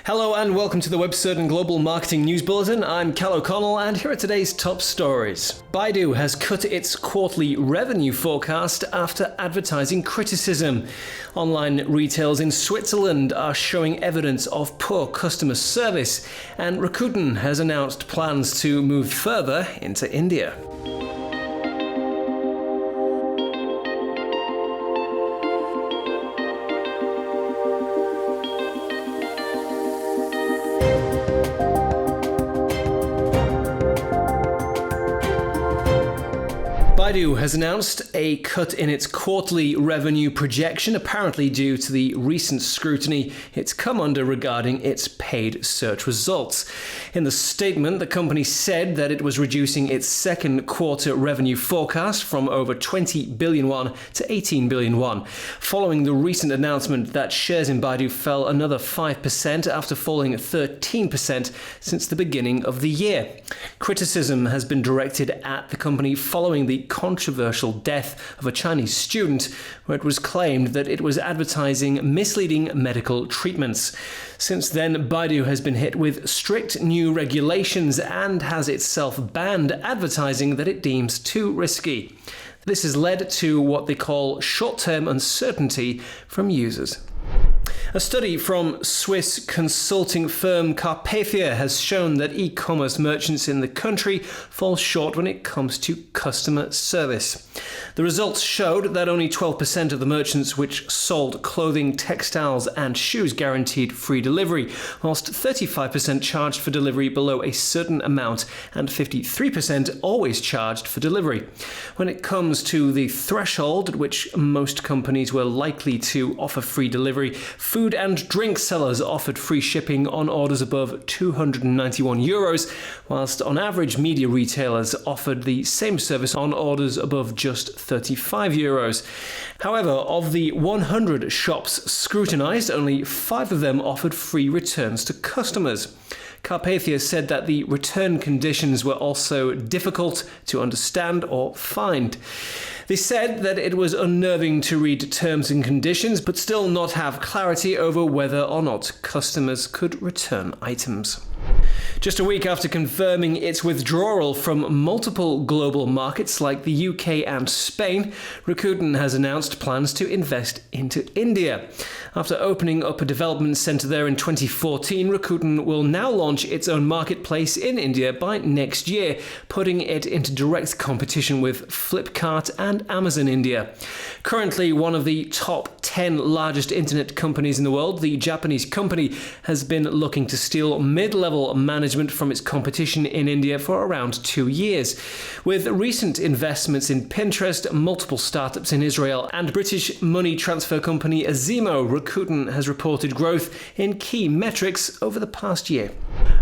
Hello and welcome to the WebCertain Global Marketing News Bulletin. I'm Cal O'Connell and here are today's top stories. Baidu has cut its quarterly revenue forecast after advertising criticism. Online retailers in Switzerland are showing evidence of poor customer service, and Rakuten has announced plans to move further into India. Baidu has announced a cut in its quarterly revenue projection, apparently due to the recent scrutiny it's come under regarding its paid search results. In the statement, the company said that it was reducing its second quarter revenue forecast from over 20 billion won to 18 billion won, following the recent announcement that shares in Baidu fell another 5% after falling 13% since the beginning of the year. Criticism has been directed at the company following the controversial death of a Chinese student, where it was claimed that it was advertising misleading medical treatments. Since then, Baidu has been hit with strict new regulations and has itself banned advertising that it deems too risky. This has led to what they call short-term uncertainty from users. A study from Swiss consulting firm Carpathia has shown that e-commerce merchants in the country fall short when it comes to customer service. The results showed that only 12% of the merchants which sold clothing, textiles and shoes guaranteed free delivery, whilst 35% charged for delivery below a certain amount and 53% always charged for delivery. When it comes to the threshold at which most companies were likely to offer free delivery, food and drink sellers offered free shipping on orders above 291 euros, whilst on average media retailers offered the same service on orders above just 35 euros. However, of the 100 shops scrutinized, only 5 of them offered free returns to customers. Carpathia said that the return conditions were also difficult to understand or find. They said that it was unnerving to read terms and conditions, but still not have clarity over whether or not customers could return items. Just a week after confirming its withdrawal from multiple global markets like the UK and Spain, Rakuten has announced plans to invest into India. After opening up a development centre there in 2014, Rakuten will now launch its own marketplace in India by next year, putting it into direct competition with Flipkart and Amazon India. Currently one of the top 10 largest internet companies in the world, the Japanese company has been looking to steal mid-level management from its competition in India for around 2 years. With recent investments in Pinterest, multiple startups in Israel, and British money transfer company Azimo, Rakuten has reported growth in key metrics over the past year.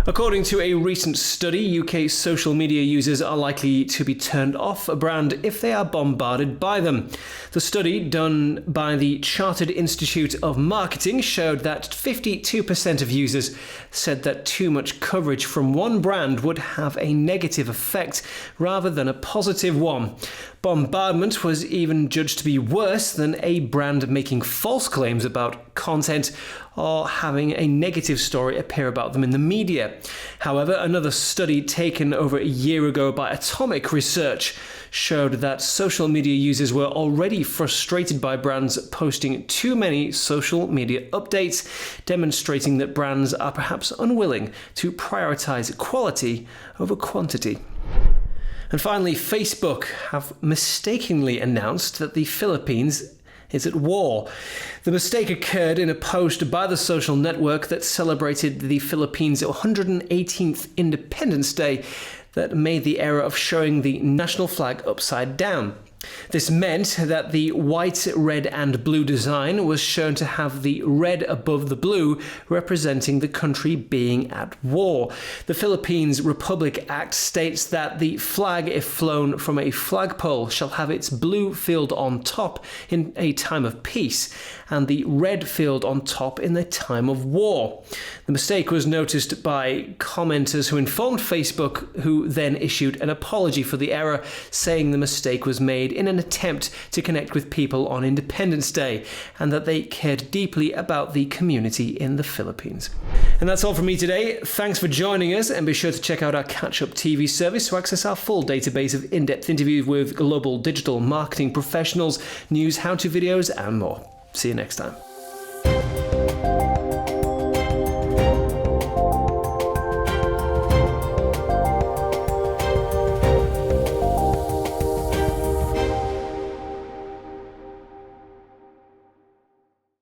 According to a recent study, UK social media users are likely to be turned off a brand if they are bombarded by them. The study, done by the Chartered Institute of Marketing, showed that 52% of users said that too much coverage from one brand would have a negative effect rather than a positive one. Bombardment was even judged to be worse than a brand making false claims about content or having a negative story appear about them in the media. However, another study taken over a year ago by Atomic Research showed that social media users were already frustrated by brands posting too many social media updates, demonstrating that brands are perhaps unwilling to prioritize quality over quantity. And finally, Facebook have mistakenly announced that the Philippines is at war. The mistake occurred in a post by the social network that celebrated the Philippines' 118th Independence Day that made the error of showing the national flag upside down. This meant that the white, red and blue design was shown to have the red above the blue, representing the country being at war. The Philippines Republic Act states that the flag, if flown from a flagpole, shall have its blue field on top in a time of peace, and the red field on top in a time of war. The mistake was noticed by commenters who informed Facebook, who then issued an apology for the error, saying the mistake was made made in an attempt to connect with people on Independence Day, and that they cared deeply about the community in the Philippines. And that's all from me today. Thanks for joining us, and be sure to check out our Catch-Up TV service to access our full database of in-depth interviews with global digital marketing professionals, news, how-to videos, and more. See you next time.